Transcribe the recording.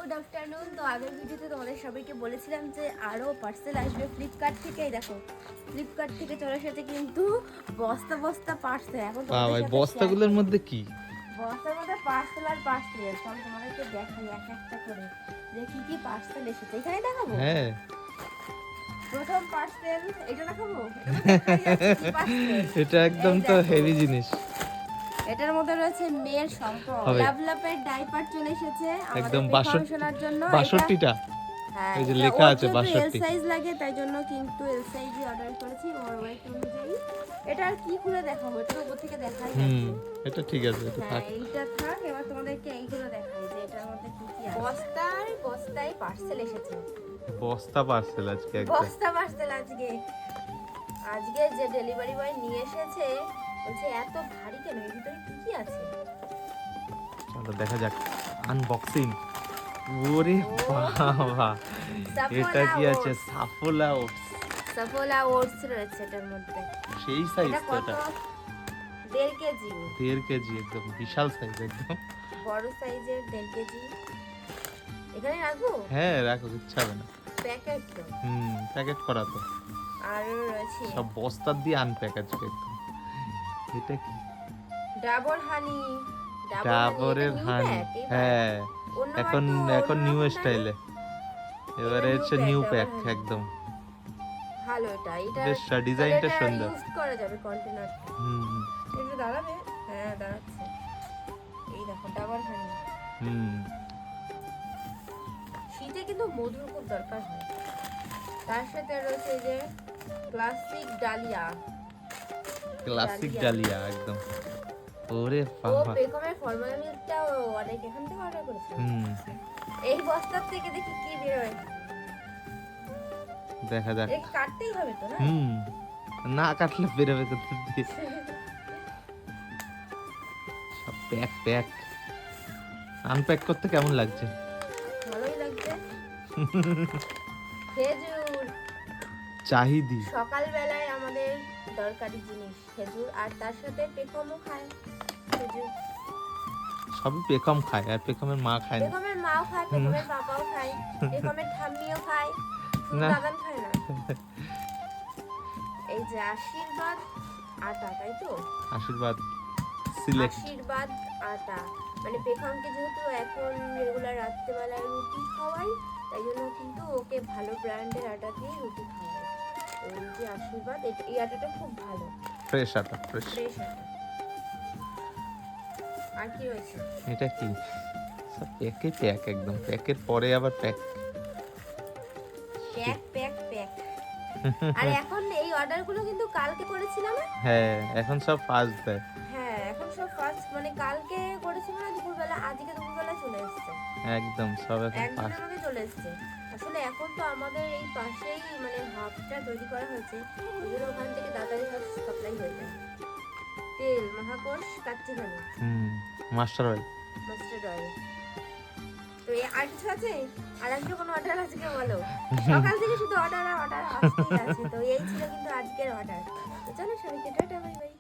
Good afternoon. তো আগের ভিডিওতে তোমাদের সবাইকে বলেছিলাম যে আরও পার্সেল আসবে ফ্লিপকার্ট থেকেই। দেখো ফ্লিপকার্ট থেকে চলে এসেছে কিন্তু বস্তা বস্তা পার্সেল। এখন তোমাদের সাথে বস্তাগুলোর মধ্যে কি? বস্তার মধ্যে পার্সেল আর পার্সেল। সব তোমাদেরকে দেখাই এক একটা করে যে কি কি পার্সেল এসেছে। এখানে দেখাবো। হ্যাঁ, প্রথম পার্সেল এটা দেখাবো। এটা একদম তো হেভি জিনিস। এটার মধ্যে রয়েছে মেয়ের সম্পর্ক। লাভলাপের ডাইপার চলে এসেছে একদম আমাদের শোনার জন্য। 62টা। হ্যাঁ, এই যে লেখা আছে এল 62। সাইজ লাগে তাই জন্য কিন্তু এল সাইজই অর্ডার করেছি ওর ওয়েট অনুযায়ী। এটা আর কি খুলে দেখাবো, এটা উপর থেকে দেখাই যাচ্ছে। এটা ঠিক আছে, এটা হ্যাঁ, থাক। এইটা থাক। এবার তোমাদেরকে এইগুলো দেখাই যে এটার মধ্যে কি কি আছে। বস্তায় পার্সেল এসেছে। বস্তা পার্সেল আজকে একদম। বস্তা পার্সেল আজকে যে ডেলিভারি বয় নিয়ে এসেছে বলছে এত ভারী কেন, এর ভিতরে কি কি আছে। চলো দেখা যাক আনবক্সিং। ওরে বাবা, এটা কি আছে? সাফোলা ওটস রয়েছে এটার মধ্যে। সেই সাইজ এটা তো কত? এটা 1.5 কেজি। 1.5 কেজি, একদম বিশাল সাইজ একদম। বড় সাইজের 1.5 কেজি। এখানে রাখবো? হ্যাঁ রাখো, ইচ্ছা হবে না। প্যাকেট তো। প্যাকেট করা তো। আর রয়েছে সব বস্তা দিয়ে আনপ্যাক আছে একদম। এটা কি? ডাবর হানি। ডাবরের হানি। হ্যাঁ, এখন নিউ স্টাইলে। এবারে হচ্ছে নিউ প্যাক একদম। ভালো এটা বেশ ডিজাইনটা সুন্দর। ইউজ করা যাবে কন্টেনার। এটা দাঁড়াবে? হ্যাঁ দাঁড়াচ্ছে। এই দেখো ডাবর হানি। শীতে কিন্তু মধুর খুব দরকার হয়। তার সাথে রয়েছে এই যে ক্লাসিক ডালিয়া একদম। ওরে ও বাবা, বেকমের ফর্মুলা মিল্কটাও অনেক এখান থেকে অর্ডার করেছে। এই বস্তার থেকে দেখি কি বের হয়। দেখা যাক। এই কাটতেই হবে তো না? না কাটলে বেরোবে কোথা দিয়ে? সব প্যাক আনপ্যাক করতে কেমন লাগছে? ভালোই লাগছে। খেজুর চাহিদি সকালবেলায় আমাদের দরকারি জিনিস খেজুর, আর তার সাথে পেকমও খায় খেজুর। সবই পেকম খায়, আর পেকমের মা খায় না। পেকমের মাও খায়, পেকমের পাপাও খায়, পেকমের ঠাম্মিও খায়, শুধু না। দাদান খায় না। এই যে আশীর্বাদ আটা, তাই তো? আশীর্বাদ সিলেক্ট। আশীর্বাদ আটা মানে পেখমকে যেহেতু এখন রেগুলার রাত্রেবেলায় রুটি খাওয়াই, তাই জন্য কিন্তু ওকে ভালো ব্র্যান্ডের আটা দিয়ে রুটি খাওয়াই। এই যে আশীর্বাদ, এই আটাটা খুব ভালো, ফ্রেশ আটা, ফ্রেশ আটা। আর কি রয়েছে? এটা কি? সব প্যাক একদম। প্যাকের পরে আবার প্যাক। আর এখন এই অর্ডারগুলো কিন্তু কালকে করেছিলাম। হ্যাঁ, এখন সব ফাস্ট দেয়। হ্যাঁ, এখন সব ফাস্ট, মানে কালকে করেছিলাম না দুপুরবেলা, আজকে দুপুরবেলা চলে এসেছে। একদম সব এখন একদিনের ফাস্ট। মধ্যে চলে এসেছে। আসলে এখন তো আমাদের এই পাশেই মানে হাবটা তৈরি করা হয়েছে, ওই জন্য ওখান থেকে তাড়াতাড়ি সব সাপ্লাই হয়ে যায়। তেল, মহাকোষ, কাচ্চি ঘানি, মাস্টার অয়েল। তো এই আর কিছু আছে? আর আজকে কোনো অর্ডার আছে কি বলো? সকাল থেকে শুধু অর্ডার আসতেই আছে। তো এই ছিল কিন্তু আজকের অর্ডার। তো চলো সবাইকে টাটা, বাই বাই।